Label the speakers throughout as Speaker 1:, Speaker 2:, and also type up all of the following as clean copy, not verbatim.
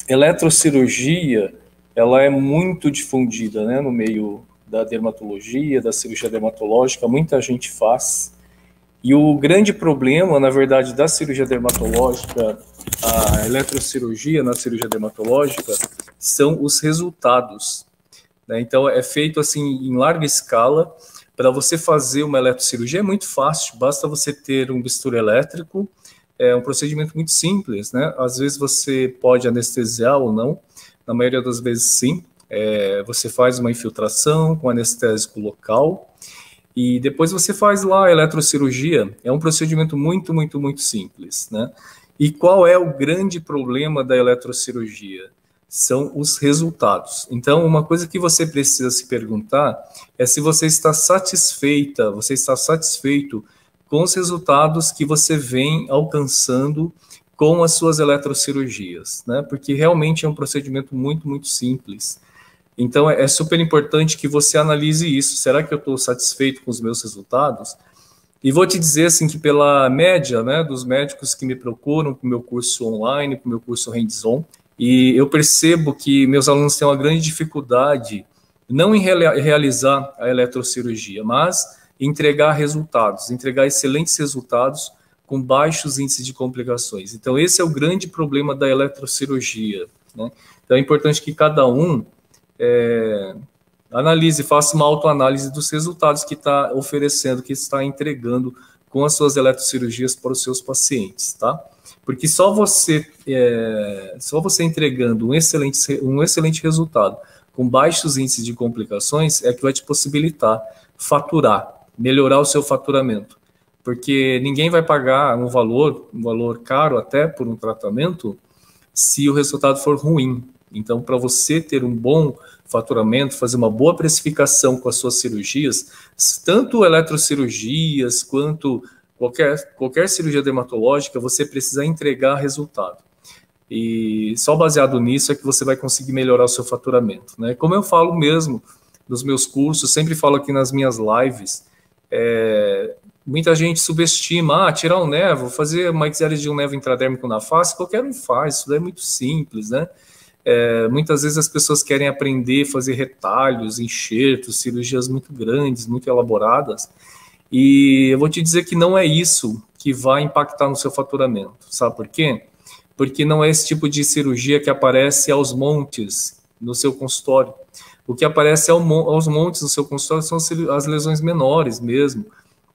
Speaker 1: Eletrocirurgia, ela é muito difundida, né, no meio da dermatologia, da cirurgia dermatológica, muita gente faz. E o grande problema, na verdade, da cirurgia dermatológica, a eletrocirurgia na cirurgia dermatológica, são os resultados, né? Então, é feito assim em larga escala. Para você fazer uma eletrocirurgia é muito fácil, basta você ter um bisturi elétrico, é um procedimento muito simples, né? Às vezes você pode anestesiar ou não, na maioria das vezes sim. Você faz uma infiltração com anestésico local e depois você faz lá a eletrocirurgia. É um procedimento muito, muito, muito simples, né? E qual é o grande problema da eletrocirurgia? São os resultados. Então, uma coisa que você precisa se perguntar é se você está satisfeita, você está satisfeito com os resultados que você vem alcançando com as suas eletrocirurgias, né? Porque realmente é um procedimento muito, muito simples. Então, é super importante que você analise isso. Será que eu estou satisfeito com os meus resultados? E vou te dizer assim que pela média, né, dos médicos que me procuram para o meu curso online, para o meu curso hands-on, e eu percebo que meus alunos têm uma grande dificuldade não em realizar a eletrocirurgia, mas em entregar resultados, entregar excelentes resultados com baixos índices de complicações. Então, esse é o grande problema da eletrocirurgia, né? Então, é importante que cada um analise, faça uma autoanálise dos resultados que está oferecendo, que está entregando com as suas eletrocirurgias para os seus pacientes, tá? Porque só você entregando um excelente resultado com baixos índices de complicações é que vai te possibilitar faturar, melhorar o seu faturamento. Porque ninguém vai pagar um valor caro até por um tratamento se o resultado for ruim. Então, para você ter um bom faturamento, fazer uma boa precificação com as suas cirurgias, tanto eletrocirurgias quanto qualquer cirurgia dermatológica, você precisa entregar resultado. E só baseado nisso é que você vai conseguir melhorar o seu faturamento, né? Como eu falo mesmo nos meus cursos, sempre falo aqui nas minhas lives, muita gente subestima, tirar um nevo, fazer uma exérese de um nevo intradérmico na face, qualquer um faz, isso daí é muito simples, né? Muitas vezes as pessoas querem aprender a fazer retalhos, enxertos, cirurgias muito grandes, muito elaboradas, e eu vou te dizer que não é isso que vai impactar no seu faturamento. Sabe por quê? Porque não é esse tipo de cirurgia que aparece aos montes no seu consultório. O que aparece aos montes no seu consultório são as lesões menores mesmo.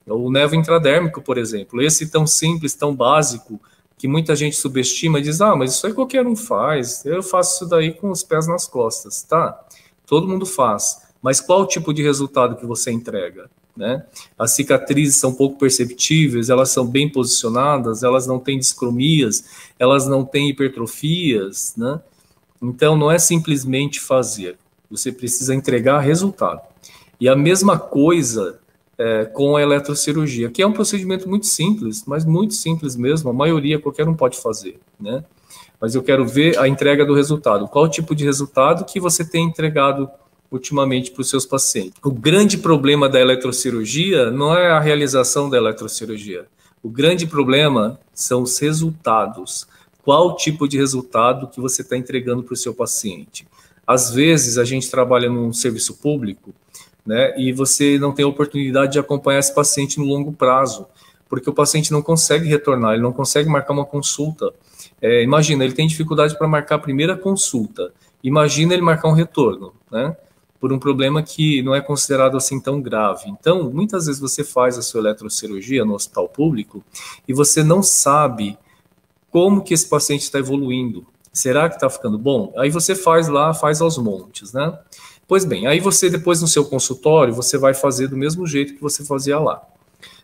Speaker 1: O nevo intradérmico, por exemplo, esse tão simples, tão básico, que muita gente subestima e diz, mas isso aí qualquer um faz, eu faço isso daí com os pés nas costas, tá? Todo mundo faz, mas qual o tipo de resultado que você entrega, né? As cicatrizes são pouco perceptíveis, elas são bem posicionadas, elas não têm discromias, elas não têm hipertrofias, né? Então, não é simplesmente fazer, você precisa entregar resultado. E a mesma coisa com a eletrocirurgia, que é um procedimento muito simples, mas muito simples mesmo, a maioria qualquer um pode fazer, né? Mas eu quero ver a entrega do resultado. Qual o tipo de resultado que você tem entregado ultimamente para os seus pacientes? O grande problema da eletrocirurgia não é a realização da eletrocirurgia. O grande problema são os resultados. Qual o tipo de resultado que você está entregando para o seu paciente? Às vezes, a gente trabalha num serviço público, né, e você não tem a oportunidade de acompanhar esse paciente no longo prazo, porque o paciente não consegue retornar, ele não consegue marcar uma consulta. Imagina, ele tem dificuldade para marcar a primeira consulta. Imagina ele marcar um retorno, né, por um problema que não é considerado assim tão grave. Então, muitas vezes você faz a sua eletrocirurgia no hospital público e você não sabe como que esse paciente está evoluindo. Será que está ficando bom? Aí você faz aos montes, né? Pois bem, aí você depois no seu consultório, você vai fazer do mesmo jeito que você fazia lá.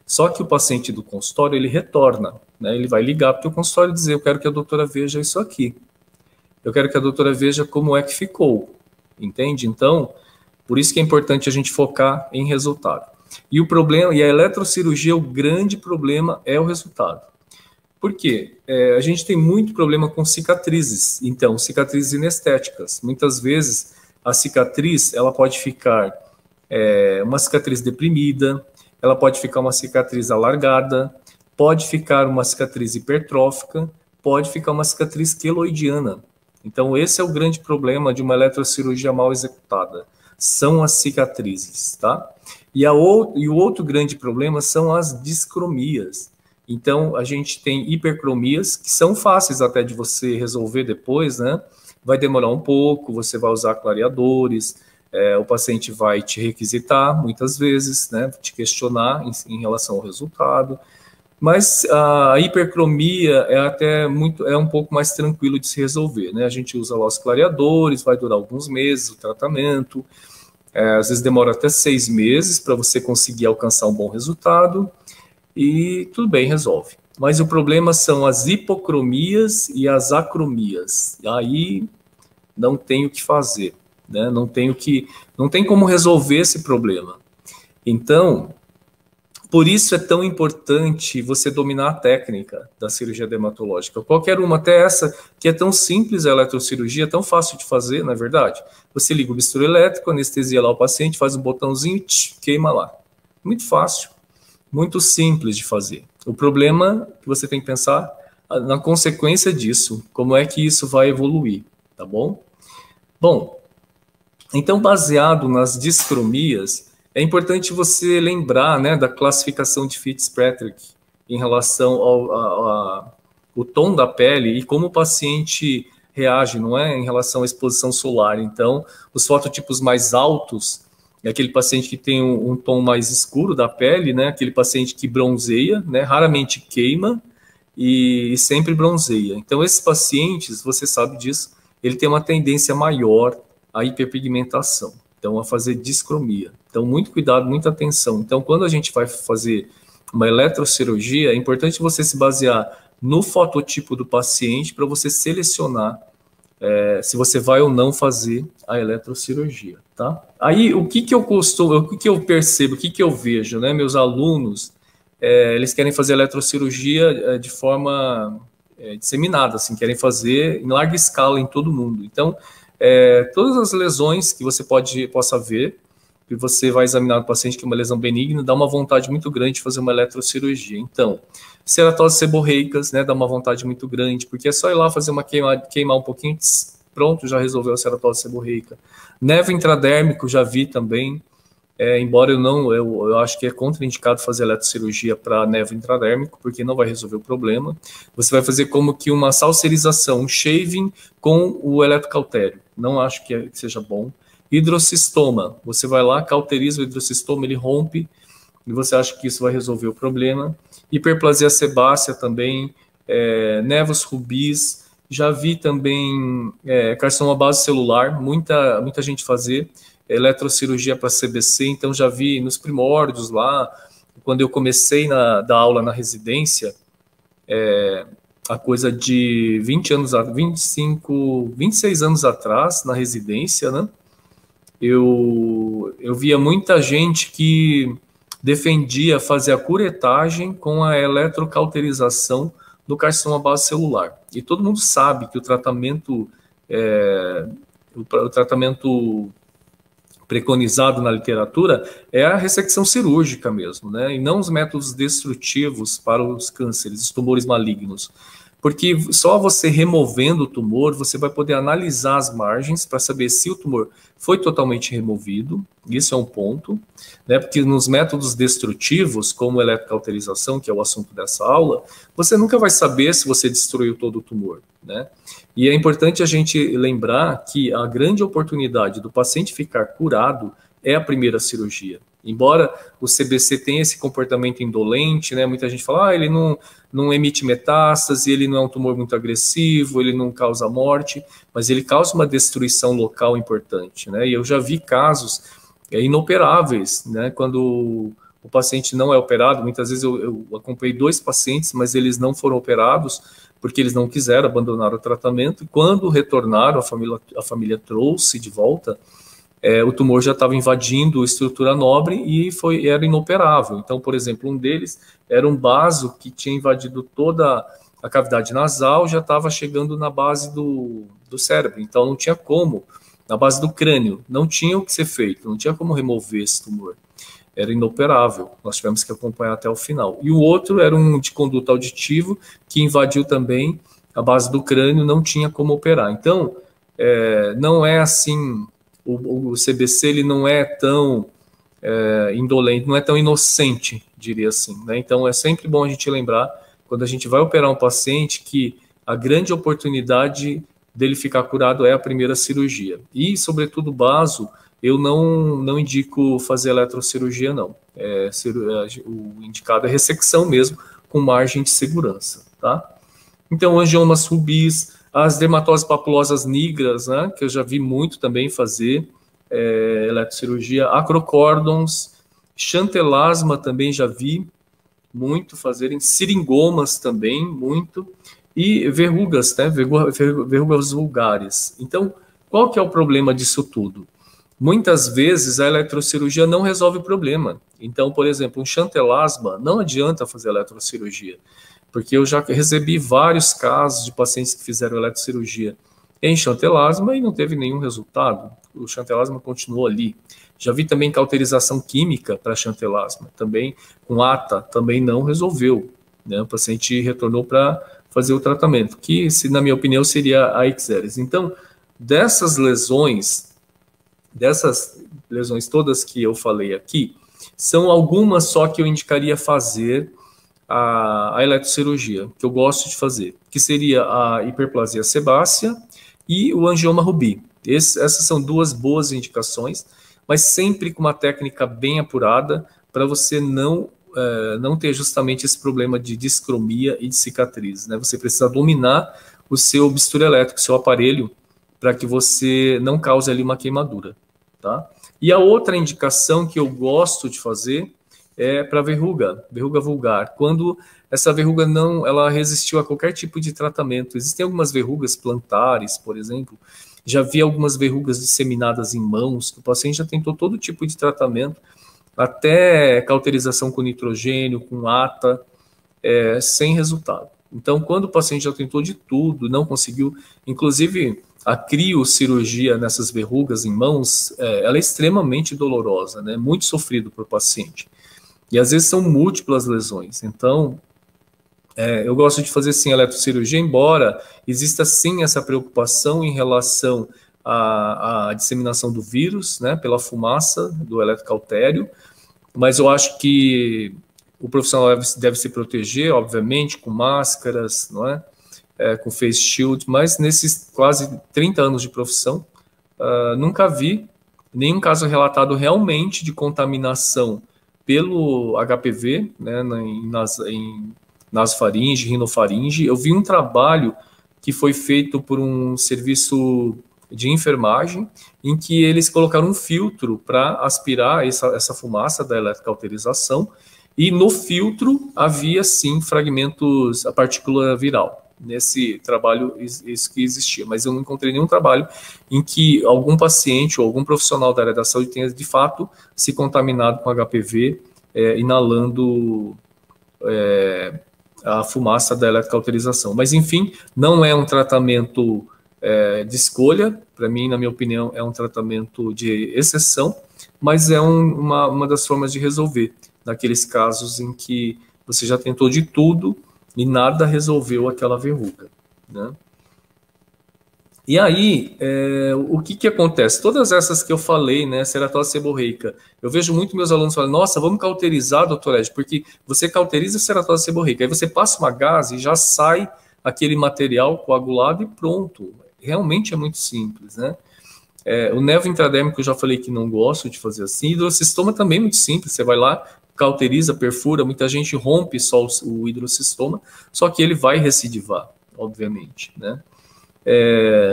Speaker 1: Só que o paciente do consultório, ele retorna, né? Ele vai ligar para o teu consultório e dizer, eu quero que a doutora veja isso aqui. Eu quero que a doutora veja como é que ficou, entende? Então, por isso que é importante a gente focar em resultado. E o problema, e a eletrocirurgia, o grande problema é o resultado. Por quê? A gente tem muito problema com cicatrizes, então, cicatrizes inestéticas. Muitas vezes, a cicatriz, ela pode ficar uma cicatriz deprimida, ela pode ficar uma cicatriz alargada, pode ficar uma cicatriz hipertrófica, pode ficar uma cicatriz queloidiana. Então, esse é o grande problema de uma eletrocirurgia mal executada, são as cicatrizes, tá? E o outro grande problema são as discromias. Então, a gente tem hipercromias, que são fáceis até de você resolver depois, né? Vai demorar um pouco, você vai usar clareadores, o paciente vai te requisitar muitas vezes, né? Te questionar em relação ao resultado. Mas a hipercromia é um pouco mais tranquilo de se resolver, né? A gente usa lá os clareadores, vai durar alguns meses o tratamento, às vezes demora até 6 meses para você conseguir alcançar um bom resultado, e tudo bem, resolve. Mas o problema são as hipocromias e as acromias. Aí não tem o que fazer, né? Não tem como resolver esse problema. Então, por isso é tão importante você dominar a técnica da cirurgia dermatológica. Qualquer uma, até essa, que é tão simples, a eletrocirurgia, tão fácil de fazer, não é verdade? Você liga o bisturi elétrico, anestesia lá o paciente, faz um botãozinho e queima lá. Muito fácil, muito simples de fazer. O problema que você tem que pensar na consequência disso, como é que isso vai evoluir, tá bom? Bom, então baseado nas discromias, é importante você lembrar, né, da classificação de Fitzpatrick em relação ao tom da pele e como o paciente reage, não é, em relação à exposição solar. Então, os fototipos mais altos é aquele paciente que tem um tom mais escuro da pele, né, aquele paciente que bronzeia, né, raramente queima e sempre bronzeia. Então, esses pacientes, você sabe disso, ele tem uma tendência maior à hiperpigmentação. Então, a fazer discromia. Então, muito cuidado, muita atenção. Então, quando a gente vai fazer uma eletrocirurgia, é importante você se basear no fototipo do paciente para você selecionar se você vai ou não fazer a eletrocirurgia, tá? Aí, o que eu percebo, o que eu vejo, né? Meus alunos, eles querem fazer eletrocirurgia de forma disseminada, assim, querem fazer em larga escala em todo mundo. Então, todas as lesões que você possa ver, que você vai examinar o paciente que é uma lesão benigna, dá uma vontade muito grande de fazer uma eletrocirurgia. Então, ceratoses seborreicas, né, dá uma vontade muito grande, porque é só ir lá fazer uma queimar um pouquinho, pronto, já resolveu a ceratose seborreica. Nevo intradérmico, já vi também, embora eu acho que é contraindicado fazer eletrocirurgia para nevo intradérmico, porque não vai resolver o problema. Você vai fazer como que uma salserização, um shaving com o eletrocautério. Não acho que seja bom. Hidrocistoma, você vai lá, cauteriza o hidrocistoma, ele rompe, e você acha que isso vai resolver o problema. Hiperplasia sebácea também, nevos rubis, já vi também carcinoma base celular, muita gente fazer eletrocirurgia para CBC, então já vi nos primórdios lá, quando eu comecei dar aula na residência, a coisa de 26 anos atrás, na residência, né? Eu via muita gente que defendia fazer a curetagem com a eletrocauterização do carcinoma base celular. E todo mundo sabe que o tratamento preconizado na literatura é a ressecção cirúrgica mesmo, né? E não os métodos destrutivos para os cânceres, os tumores malignos. Porque só você removendo o tumor, você vai poder analisar as margens para saber se o tumor foi totalmente removido, isso é um ponto, né? Porque nos métodos destrutivos, como eletrocauterização, que é o assunto dessa aula, você nunca vai saber se você destruiu todo o tumor, né? E é importante a gente lembrar que a grande oportunidade do paciente ficar curado é a primeira cirurgia. Embora o CBC tenha esse comportamento indolente, né? Muita gente fala, ele não emite metástase, ele não é um tumor muito agressivo, ele não causa morte, mas ele causa uma destruição local importante, né? E eu já vi casos inoperáveis, né? Quando o paciente não é operado, muitas vezes eu acompanhei 2 pacientes, mas eles não foram operados porque eles não quiseram abandonar o tratamento, e quando retornaram, a família trouxe de volta, o tumor já estava invadindo a estrutura nobre e era inoperável. Então, por exemplo, um deles era um baso que tinha invadido toda a cavidade nasal, já estava chegando na base do cérebro. Então, não tinha como, na base do crânio, não tinha o que ser feito, não tinha como remover esse tumor. Era inoperável, nós tivemos que acompanhar até o final. E o outro era um de conduto auditivo, que invadiu também a base do crânio não tinha como operar. Então, não é assim, o CBC ele não é tão indolente, não é tão inocente, diria assim, né? Então, é sempre bom a gente lembrar, quando a gente vai operar um paciente, que a grande oportunidade dele ficar curado é a primeira cirurgia. E, sobretudo, baso, eu não indico fazer eletrocirurgia, não. O indicado é ressecção mesmo, com margem de segurança, tá? Então, angiomas rubis, as dermatoses papulosas nigras, né, que eu já vi muito também fazer eletrocirurgia, acrocórdons, chantelasma também já vi muito fazerem, seringomas também, muito, e verrugas, né, verrugas vulgares. Então, qual que é o problema disso tudo? Muitas vezes a eletrocirurgia não resolve o problema. Então, por exemplo, um chantelasma, não adianta fazer eletrocirurgia, porque eu já recebi vários casos de pacientes que fizeram eletrocirurgia em chantelasma e não teve nenhum resultado. O chantelasma continuou ali. Já vi também cauterização química para chantelasma, também com ATA, também não resolveu, né? O paciente retornou para fazer o tratamento, que, na minha opinião, seria a Ixeris. Então, dessas lesões todas que eu falei aqui, são algumas só que eu indicaria fazer a eletrocirurgia, que eu gosto de fazer, que seria a hiperplasia sebácea e o angioma rubi. Essas são duas boas indicações, mas sempre com uma técnica bem apurada, para você não ter justamente esse problema de discromia e de cicatriz, né? Você precisa dominar o seu bisturi elétrico, o seu aparelho, para que você não cause ali uma queimadura, tá? E a outra indicação que eu gosto de fazer é para verruga vulgar, quando essa verruga ela resistiu a qualquer tipo de tratamento. Existem algumas verrugas plantares, por exemplo, já vi algumas verrugas disseminadas em mãos, que o paciente já tentou todo tipo de tratamento, até cauterização com nitrogênio, com ATA, sem resultado. Então, quando o paciente já tentou de tudo, não conseguiu, inclusive a criocirurgia nessas verrugas em mãos, ela é extremamente dolorosa, né? Muito sofrido para o paciente. E às vezes são múltiplas lesões. Então, eu gosto de fazer sim eletrocirurgia, embora exista sim essa preocupação em relação à disseminação do vírus, né, pela fumaça do eletrocautério, mas eu acho que o profissional deve se proteger, obviamente, com máscaras, não é? Com face shield, mas nesses quase 30 anos de profissão, nunca vi nenhum caso relatado realmente de contaminação pelo HPV, né, em nasofaringe, rinofaringe. Eu vi um trabalho que foi feito por um serviço de enfermagem, em que eles colocaram um filtro para aspirar essa fumaça da eletrocauterização, e no filtro havia, sim, fragmentos, a partícula viral. Nesse trabalho, isso que existia, mas eu não encontrei nenhum trabalho em que algum paciente ou algum profissional da área da saúde tenha, de fato, se contaminado com HPV, inalando a fumaça da eletrocauterização. Mas, enfim, não é um tratamento de escolha, para mim, na minha opinião, é um tratamento de exceção, mas é uma das formas de resolver, naqueles casos em que você já tentou de tudo e nada resolveu aquela verruga, né? E aí, o que acontece? Todas essas que eu falei, né, ceratose seborreica, eu vejo muito meus alunos falando, nossa, vamos cauterizar, doutor Ed, porque você cauteriza a ceratose seborreica, aí você passa uma gase e já sai aquele material coagulado e pronto. Realmente é muito simples, né? O nervo intradérmico eu já falei que não gosto de fazer assim, hidrocistoma também é muito simples, você vai lá, cauteriza, perfura, muita gente rompe só o hidrocistoma, só que ele vai recidivar, obviamente, né?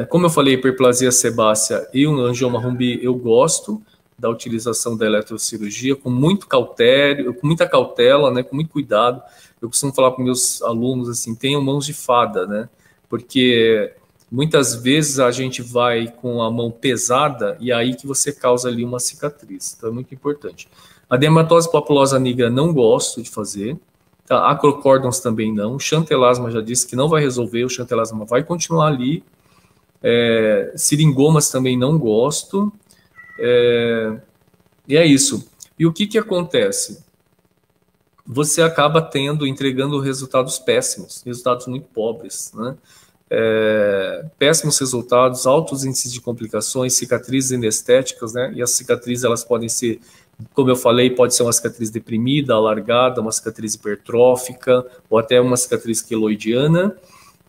Speaker 1: Como eu falei, hiperplasia sebácea e o angioma rumbi, eu gosto da utilização da eletrocirurgia com muita cautela, né, com muito cuidado. Eu costumo falar para meus alunos assim, tenham mãos de fada, né? Porque muitas vezes a gente vai com a mão pesada e aí que você causa ali uma cicatriz. Então é muito importante. A dermatose papulosa nigra não gosto de fazer. Tá? Acrocórdons também não. Chantelasma já disse que não vai resolver, o chantelasma vai continuar ali. Seringomas também não gosto. E é isso. E o que acontece? Você acaba entregando resultados péssimos, resultados muito pobres, né? péssimos resultados, altos índices de complicações, cicatrizes inestéticas, né? E as cicatrizes, elas podem ser, como eu falei, pode ser uma cicatriz deprimida, alargada, uma cicatriz hipertrófica, ou até uma cicatriz queloidiana.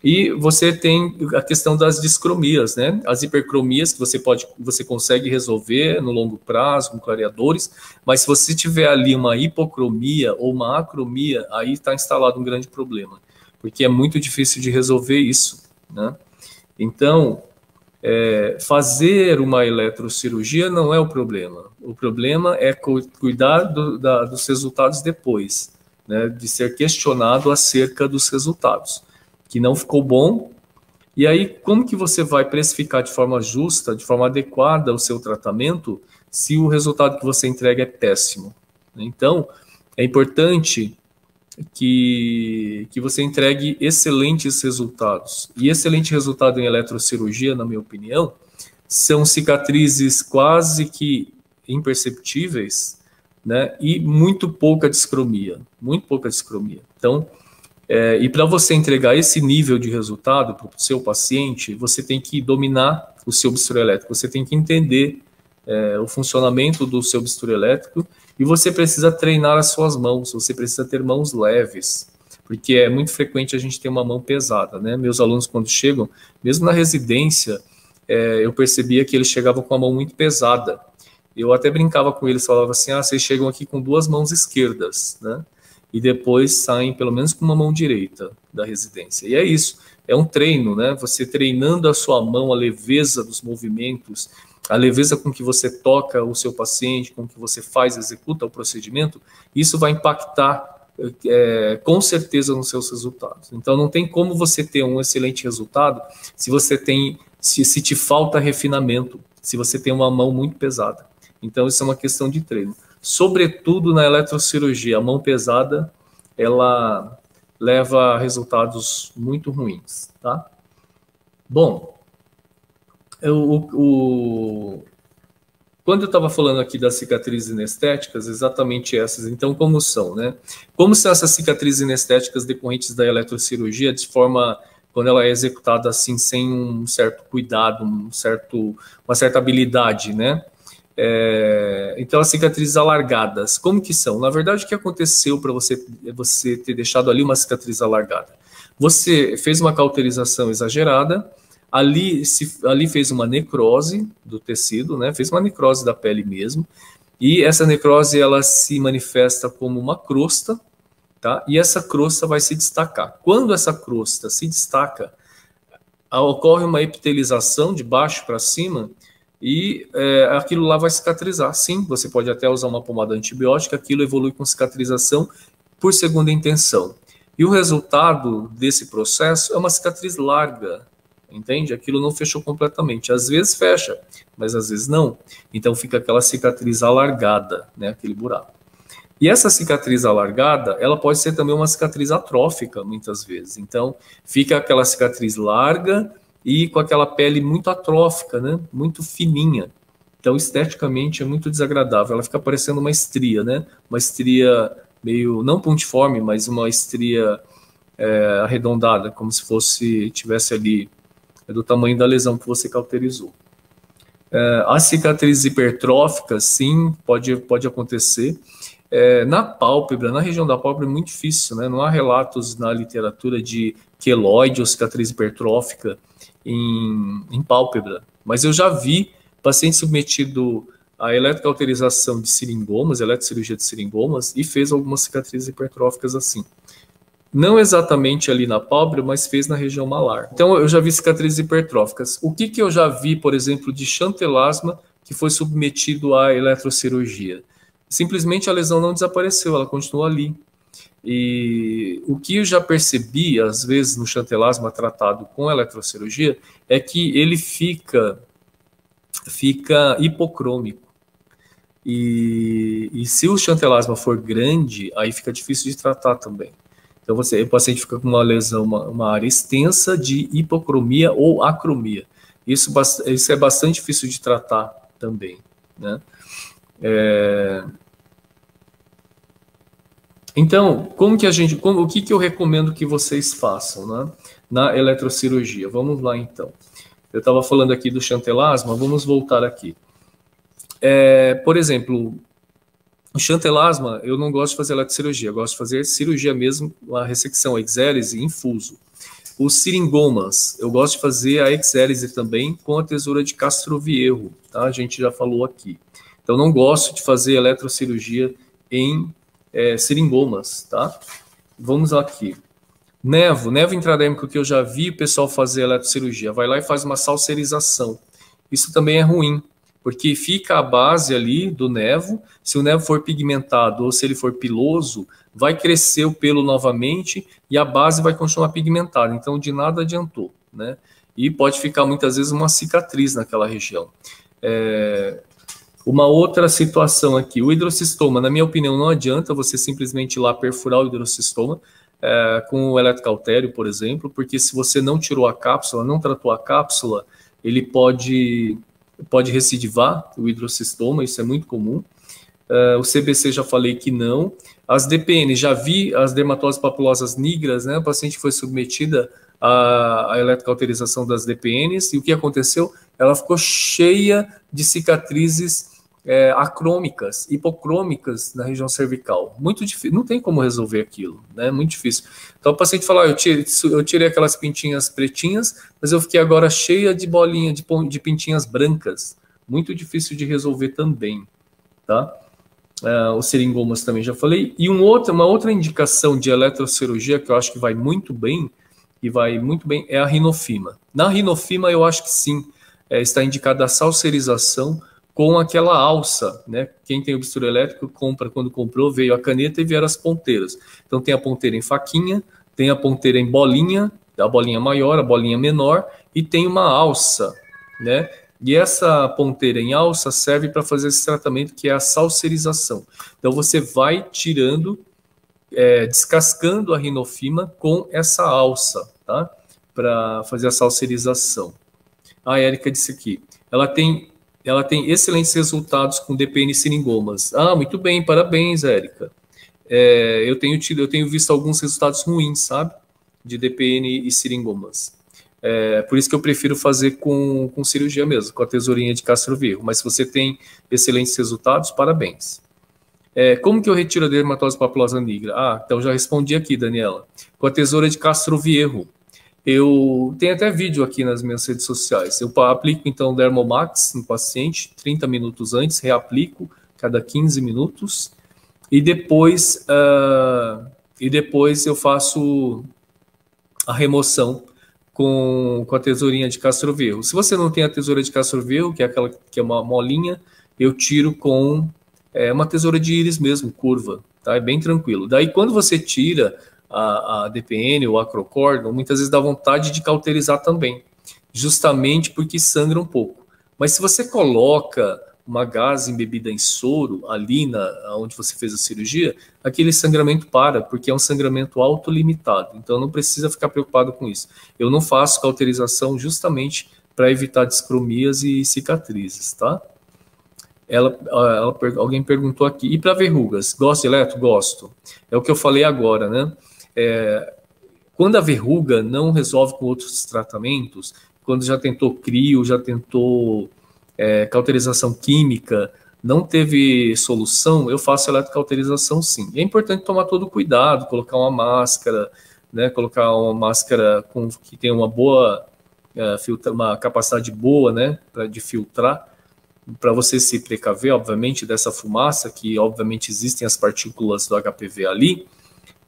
Speaker 1: E você tem a questão das discromias, né? As hipercromias que você consegue resolver no longo prazo com clareadores, mas se você tiver ali uma hipocromia ou uma acromia, aí está instalado um grande problema, porque é muito difícil de resolver isso, né? Então, fazer uma eletrocirurgia não é o problema. O problema é cuidar dos resultados depois, né? De ser questionado acerca dos resultados, que não ficou bom. E aí, como que você vai precificar de forma justa, de forma adequada o seu tratamento, se o resultado que você entrega é péssimo? Então, é importante que você entregue excelentes resultados. E excelente resultado em eletrocirurgia, na minha opinião, são cicatrizes quase que imperceptíveis, né? E muito pouca discromia, muito pouca discromia. Então, e para você entregar esse nível de resultado para o seu paciente, você tem que dominar o seu bisturi elétrico, você tem que entender o funcionamento do seu bisturi elétrico, e você precisa treinar as suas mãos, você precisa ter mãos leves, porque é muito frequente a gente ter uma mão pesada, né? Meus alunos, quando chegam, mesmo na residência, eu percebia que eles chegavam com a mão muito pesada. Eu até brincava com eles, falava assim, vocês chegam aqui com 2 mãos esquerdas, né? E depois saem pelo menos com uma mão direita da residência. E é isso, é um treino, né? Você treinando a sua mão, a leveza dos movimentos, a leveza com que você toca o seu paciente, com que você executa o procedimento, isso vai impactar com certeza nos seus resultados. Então não tem como você ter um excelente resultado se te falta refinamento, se você tem uma mão muito pesada. Então isso é uma questão de treino. Sobretudo na eletrocirurgia, a mão pesada, ela leva a resultados muito ruins, tá? Bom, quando eu estava falando aqui das cicatrizes inestéticas, exatamente essas, então como são, né? Como são essas cicatrizes inestéticas decorrentes da eletrocirurgia, de forma, quando ela é executada assim, sem um certo cuidado, uma certa habilidade, né? Então, as cicatrizes alargadas, como que são? Na verdade, o que aconteceu para você ter deixado ali uma cicatriz alargada? Você fez uma cauterização exagerada, ali fez uma necrose do tecido, né? Fez uma necrose da pele mesmo, e essa necrose ela se manifesta como uma crosta, tá? E essa crosta vai se destacar. Quando essa crosta se destaca, ocorre uma epitelização de baixo para cima, e aquilo lá vai cicatrizar. Sim, você pode até usar uma pomada antibiótica, aquilo evolui com cicatrização por segunda intenção. E o resultado desse processo é uma cicatriz larga, entende? Aquilo não fechou completamente. Às vezes fecha, mas às vezes não. Então fica aquela cicatriz alargada, né? Aquele buraco. E essa cicatriz alargada, ela pode ser também uma cicatriz atrófica, muitas vezes. Então fica aquela cicatriz larga, e com aquela pele muito atrófica, né? Muito fininha. Então, esteticamente, é muito desagradável. Ela fica parecendo uma estria, né? Uma estria meio, não pontiforme, mas uma estria arredondada, como se tivesse ali do tamanho da lesão que você cauterizou. As cicatrizes hipertróficas, sim, pode acontecer. Na pálpebra, na região da pálpebra é muito difícil, né? Não há relatos na literatura de queloide ou cicatriz hipertrófica em pálpebra, mas eu já vi paciente submetido a eletrocauterização de seringomas, eletrocirurgia de seringomas, e fez algumas cicatrizes hipertróficas assim. Não exatamente ali na pálpebra, mas fez na região malar. Então eu já vi cicatrizes hipertróficas. O que eu já vi, por exemplo, de chantelasma que foi submetido à eletrocirurgia? Simplesmente a lesão não desapareceu, ela continua ali. E o que eu já percebi, às vezes, no chantelasma tratado com eletrocirurgia, é que ele fica hipocrômico. E se o chantelasma for grande, aí fica difícil de tratar também. Então, o paciente fica com uma lesão, uma área extensa de hipocromia ou acromia. Isso é bastante difícil de tratar também, né? Então, o que eu recomendo que vocês façam, né? na eletrocirurgia. Vamos lá, então. Eu estava falando aqui do chantelasma, vamos voltar aqui. Por exemplo, o chantelasma, eu não gosto de fazer eletrocirurgia, eu gosto de fazer cirurgia mesmo, a ressecção, a exérese, infuso. Os seringomas, eu gosto de fazer a exérese também com a tesoura de Castroviejo, tá? A gente já falou aqui. Então, não gosto de fazer eletrocirurgia em seringomas, tá? Vamos aqui. Nevo intradérmico, que eu já vi o pessoal fazer eletrocirurgia, vai lá e faz uma salserização. Isso também é ruim, porque fica a base ali do nevo. Se o nevo for pigmentado ou se ele for piloso, vai crescer o pelo novamente e a base vai continuar pigmentada. Então, de nada adiantou, né? E pode ficar muitas vezes uma cicatriz naquela região. Uma outra situação aqui, o hidrocistoma, na minha opinião, não adianta você simplesmente ir lá perfurar o hidrocistoma com o eletrocautério, por exemplo, porque se você não tirou a cápsula, não tratou a cápsula, ele pode recidivar o hidrocistoma, isso é muito comum. O CBC já falei que não. As DPN, já vi as dermatoses papulosas nigras, né? A paciente foi submetida à eletrocauterização das DPNs, e o que aconteceu? Ela ficou cheia de cicatrizes acrômicas, hipocrômicas na região cervical. Muito difícil, não tem como resolver aquilo, né? Muito difícil. Então o paciente fala, eu tirei aquelas pintinhas pretinhas, mas eu fiquei agora cheia de bolinha, de pintinhas brancas. Muito difícil de resolver também, tá? Os seringomas também já falei. E uma outra indicação de eletrocirurgia que eu acho que vai muito bem, é a rinofima. Na rinofima eu acho que sim, está indicada a salserização com aquela alça, né? Quem tem o bisturi elétrico compra, quando comprou, veio a caneta e vieram as ponteiras. Então tem a ponteira em faquinha, tem a ponteira em bolinha, a bolinha maior, a bolinha menor, e tem uma alça, né? E essa ponteira em alça serve para fazer esse tratamento que é a salserização. Então você vai tirando, descascando a rinofima com essa alça, tá? Para fazer a salserização. A Érica disse aqui, ela tem excelentes resultados com DPN e seringomas. Muito bem, parabéns, Érica. Eu tenho visto alguns resultados ruins, sabe? De DPN e seringomas. Por isso que eu prefiro fazer com cirurgia mesmo, com a tesourinha de Castroviejo. Mas se você tem excelentes resultados, parabéns. Como que eu retiro a dermatose papulosa nigra? Então já respondi aqui, Daniela. Com a tesoura de Castroviejo. Eu tenho até vídeo aqui nas minhas redes sociais. Eu aplico, então, Dermomax no paciente, 30 minutos antes, reaplico cada 15 minutos. E depois eu faço a remoção com a tesourinha de Castroviejo. Se você não tem a tesoura de Castroviejo, que é aquela que é uma molinha, eu tiro com uma tesoura de íris mesmo, curva, tá? É bem tranquilo. Daí, quando você tira a DPN ou a acrocórdon, muitas vezes dá vontade de cauterizar também, justamente porque sangra um pouco. Mas se você coloca uma gase embebida em soro ali onde você fez a cirurgia, aquele sangramento para, porque é um sangramento autolimitado. Então não precisa ficar preocupado com isso. Eu não faço cauterização justamente para evitar discromias e cicatrizes, tá? Alguém perguntou aqui, e para verrugas? Gosta de eletro? Gosto. É o que eu falei agora, né? Quando a verruga não resolve com outros tratamentos, quando já tentou crio, já tentou cauterização química, não teve solução, eu faço eletrocauterização sim. E é importante tomar todo o cuidado, colocar uma máscara, né, colocar uma máscara que tem uma boa, uma capacidade boa, né, de filtrar, para você se precaver, obviamente, dessa fumaça, que obviamente existem as partículas do HPV ali,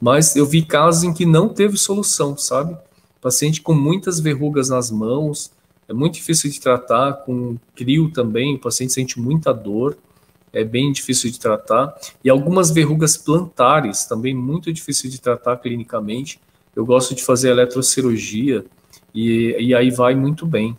Speaker 1: mas eu vi casos em que não teve solução, sabe? Paciente com muitas verrugas nas mãos, é muito difícil de tratar, com crio também, o paciente sente muita dor, é bem difícil de tratar, e algumas verrugas plantares, também muito difícil de tratar clinicamente. Eu gosto de fazer eletrocirurgia, e aí vai muito bem,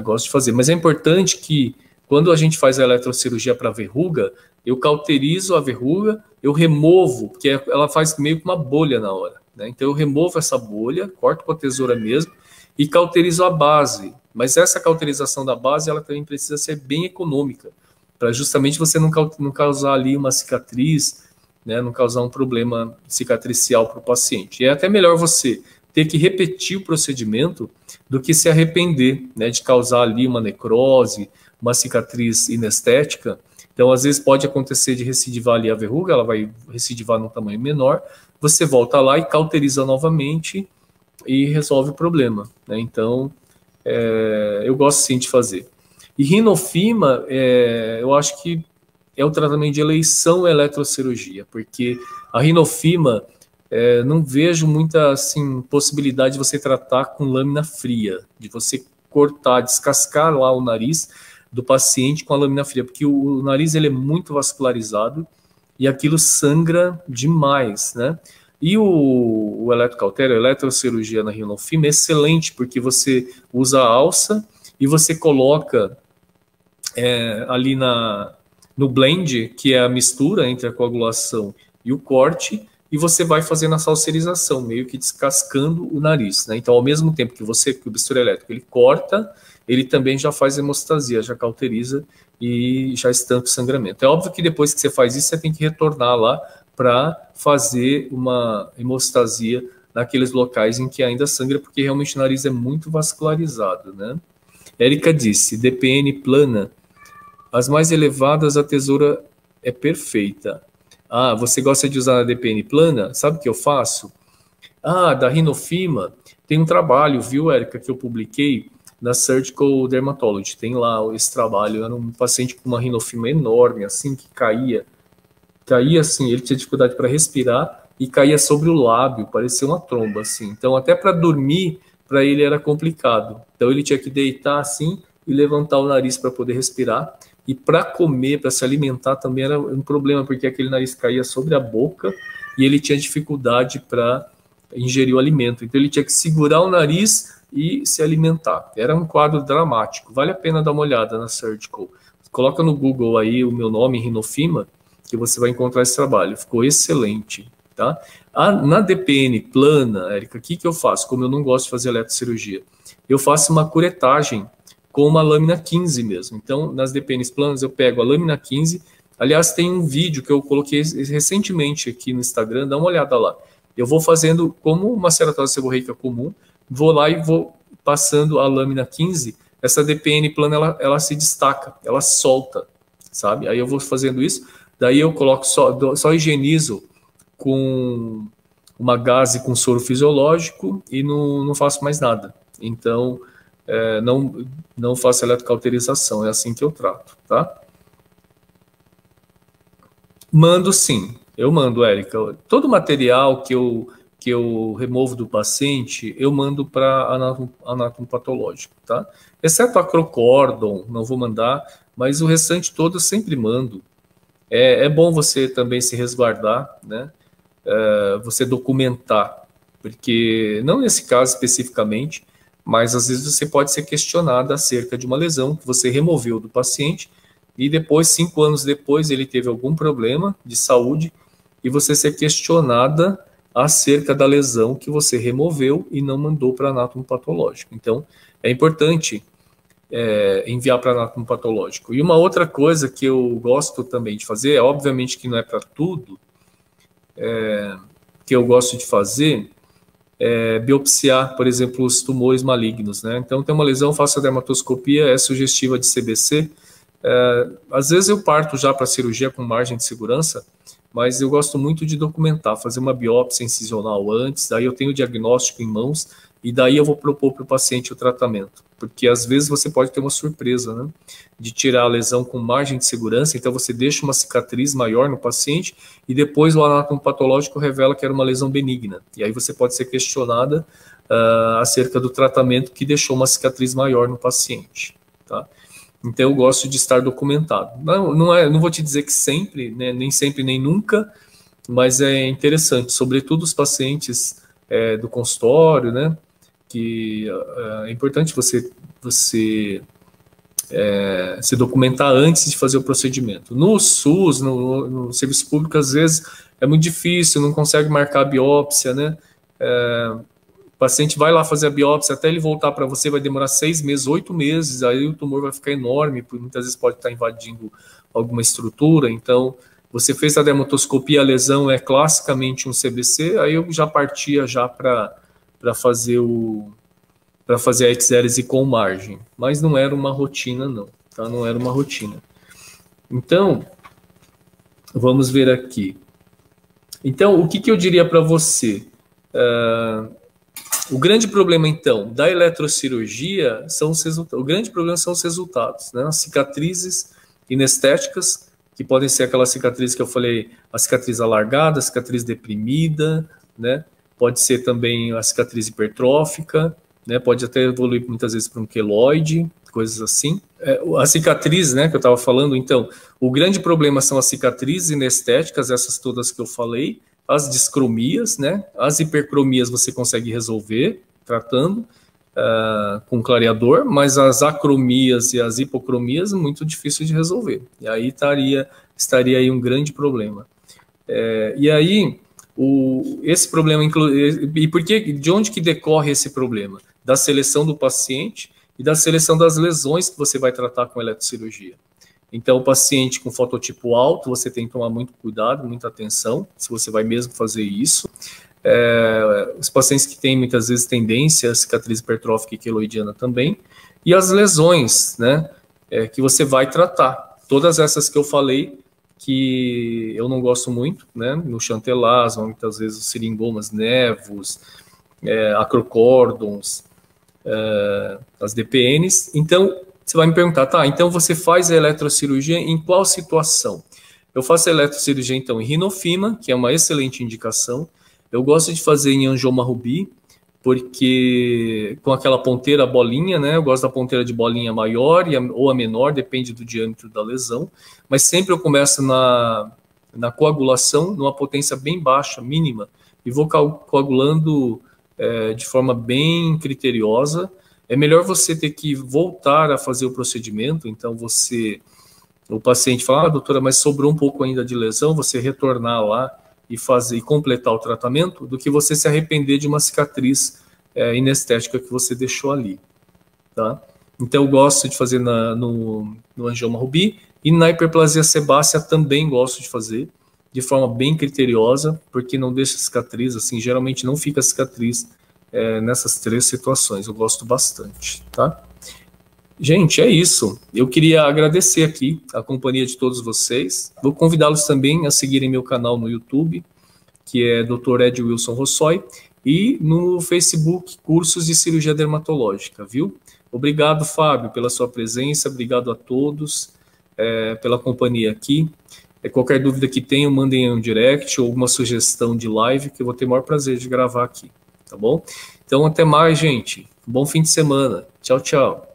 Speaker 1: gosto de fazer. Mas é importante que, quando a gente faz a eletrocirurgia para verruga, eu cauterizo a verruga, eu removo, porque ela faz meio que uma bolha na hora, né? Então eu removo essa bolha, corto com a tesoura mesmo e cauterizo a base. Mas essa cauterização da base, ela também precisa ser bem econômica, para justamente você não causar ali uma cicatriz, né? Não causar um problema cicatricial para o paciente. E é até melhor você ter que repetir o procedimento do que se arrepender, né, de causar ali uma necrose, uma cicatriz inestética. Então, às vezes pode acontecer de recidivar ali a verruga, ela vai recidivar num tamanho menor, você volta lá e cauteriza novamente e resolve o problema, né? Então, eu gosto sim de fazer. E rinofima, eu acho que é o tratamento de eleição eletrocirurgia, porque a rinofima, não vejo muita assim, possibilidade de você tratar com lâmina fria, de você cortar, descascar lá o nariz do paciente com a lâmina fria, porque o nariz ele é muito vascularizado e aquilo sangra demais, né? E o eletrocautério, a eletrocirurgia na rinofima é excelente, porque você usa a alça e você coloca ali no blend, que é a mistura entre a coagulação e o corte, e você vai fazendo a salserização, meio que descascando o nariz, né? Então, ao mesmo tempo que o bisturi elétrico ele corta, ele também já faz hemostasia, já cauteriza e já estanca o sangramento. É óbvio que depois que você faz isso, você tem que retornar lá para fazer uma hemostasia naqueles locais em que ainda sangra, porque realmente o nariz é muito vascularizado, né? Érica disse, DPN plana, as mais elevadas a tesoura é perfeita. Ah, você gosta de usar a DPN plana? Sabe o que eu faço? Ah, da rinofima, tem um trabalho, viu, Érica, que eu publiquei na Surgical Dermatology. Tem lá esse trabalho. Era um paciente com uma rinofima enorme, assim, que caía assim, ele tinha dificuldade para respirar e caía sobre o lábio, parecia uma tromba, assim. Então, até para dormir, para ele era complicado. Então, ele tinha que deitar assim e levantar o nariz para poder respirar. E para comer, para se alimentar também era um problema, porque aquele nariz caía sobre a boca e ele tinha dificuldade para ingerir o alimento. Então ele tinha que segurar o nariz e se alimentar. Era um quadro dramático. Vale a pena dar uma olhada na Surgical. Coloca no Google aí o meu nome, rinofima, que você vai encontrar esse trabalho. Ficou excelente, tá? Na DPN plana, Érica, o que eu faço? Como eu não gosto de fazer eletrocirurgia, eu faço uma curetagem com uma lâmina 15 mesmo. Então, nas DPNs planas, eu pego a lâmina 15. Aliás, tem um vídeo que eu coloquei recentemente aqui no Instagram, dá uma olhada lá. Eu vou fazendo como uma ceratose seborreica comum, vou lá e vou passando a lâmina 15. Essa DPN plana, ela se destaca, ela solta, sabe? Aí eu vou fazendo isso, daí eu coloco só higienizo com uma gaze com soro fisiológico e não faço mais nada. Então, não faço eletrocauterização, é assim que eu trato, tá? Mando sim, eu mando, Érica. Todo o material que eu removo do paciente, eu mando para anatomopatológico, tá? Exceto a acrocórdon, não vou mandar, mas o restante todo eu sempre mando. É bom você também se resguardar, né? Você documentar, porque, não nesse caso especificamente, mas às vezes você pode ser questionado acerca de uma lesão que você removeu do paciente e depois, 5 anos depois, ele teve algum problema de saúde e você ser questionada acerca da lesão que você removeu e não mandou para anatomopatológico. Então, é importante enviar para anatomopatológico. E uma outra coisa que eu gosto também de fazer, obviamente que não é para tudo, que eu gosto de fazer, biopsiar, por exemplo, os tumores malignos, né? Então, tem uma lesão, faço a dermatoscopia, é sugestiva de CBC. Às vezes eu parto já para a cirurgia com margem de segurança, mas eu gosto muito de documentar, fazer uma biópsia incisional antes, daí eu tenho o diagnóstico em mãos, e daí eu vou propor para o paciente o tratamento. Porque às vezes você pode ter uma surpresa, né? De tirar a lesão com margem de segurança, então você deixa uma cicatriz maior no paciente e depois o anatomopatológico revela que era uma lesão benigna. E aí você pode ser questionada acerca do tratamento que deixou uma cicatriz maior no paciente, tá? Então eu gosto de estar documentado. Não vou te dizer que sempre, né? Nem sempre, nem nunca, mas é interessante, sobretudo os pacientes do consultório, né? Que é importante você se documentar antes de fazer o procedimento. No SUS, no serviço público, às vezes é muito difícil, não consegue marcar a biópsia, né? O paciente vai lá fazer a biópsia, até ele voltar para você vai demorar 6 meses, 8 meses, aí o tumor vai ficar enorme, muitas vezes pode estar invadindo alguma estrutura, então você fez a dermatoscopia, a lesão é classicamente um CBC, aí eu já partia já para para fazer a exérese com margem, mas não era uma rotina não, tá? Não era uma rotina. Então, vamos ver aqui. Então, o que eu diria para você? O grande problema, então, da eletrocirurgia são os resultados. O grande problema são os resultados, né? As cicatrizes inestéticas, que podem ser aquelas cicatrizes que eu falei, a cicatriz alargada, a cicatriz deprimida, né? Pode ser também a cicatriz hipertrófica, né? Pode até evoluir muitas vezes para um queloide, coisas assim. A cicatriz, né, que eu estava falando, então, o grande problema são as cicatrizes inestéticas, essas todas que eu falei, as discromias, né? As hipercromias você consegue resolver tratando com clareador, mas as acromias e as hipocromias muito difícil de resolver. E aí estaria aí um grande problema. E aí esse problema e de onde que decorre esse problema? Da seleção do paciente e da seleção das lesões que você vai tratar com eletrocirurgia. Então, o paciente com fototipo alto, você tem que tomar muito cuidado, muita atenção, se você vai mesmo fazer isso. Os pacientes que têm, muitas vezes, tendência a cicatriz hipertrófica e queloidiana também. E as lesões, né, que você vai tratar. Todas essas que eu falei, que eu não gosto muito, né, no chantelasma, muitas vezes os seringomas nevos, acrocórdons, as DPNs. Então, você vai me perguntar, tá, então você faz a eletrocirurgia em qual situação? Eu faço a eletrocirurgia, então, em rinofima, que é uma excelente indicação. Eu gosto de fazer em angioma Ruby, porque com aquela ponteira bolinha, né, eu gosto da ponteira de bolinha maior ou a menor, depende do diâmetro da lesão, mas sempre eu começo na coagulação, numa potência bem baixa, mínima, e vou coagulando de forma bem criteriosa. É melhor você ter que voltar a fazer o procedimento, então o paciente fala, doutora, mas sobrou um pouco ainda de lesão, você retornar lá e completar o tratamento, do que você se arrepender de uma cicatriz inestética que você deixou ali, tá? Então eu gosto de fazer no angioma Ruby, e na hiperplasia sebácea também gosto de fazer, de forma bem criteriosa, porque não deixa cicatriz, assim, geralmente não fica cicatriz nessas 3 situações. Eu gosto bastante, tá? Gente, é isso. Eu queria agradecer aqui a companhia de todos vocês. Vou convidá-los também a seguirem meu canal no YouTube, que é Dr. Ed Wilson Rossoy, e no Facebook, Cursos de Cirurgia Dermatológica, viu? Obrigado, Fábio, pela sua presença. Obrigado a todos pela companhia aqui. Qualquer dúvida que tenham, mandem um direct ou alguma sugestão de live, que eu vou ter o maior prazer de gravar aqui. Tá bom? Então, até mais, gente. Bom fim de semana. Tchau, tchau.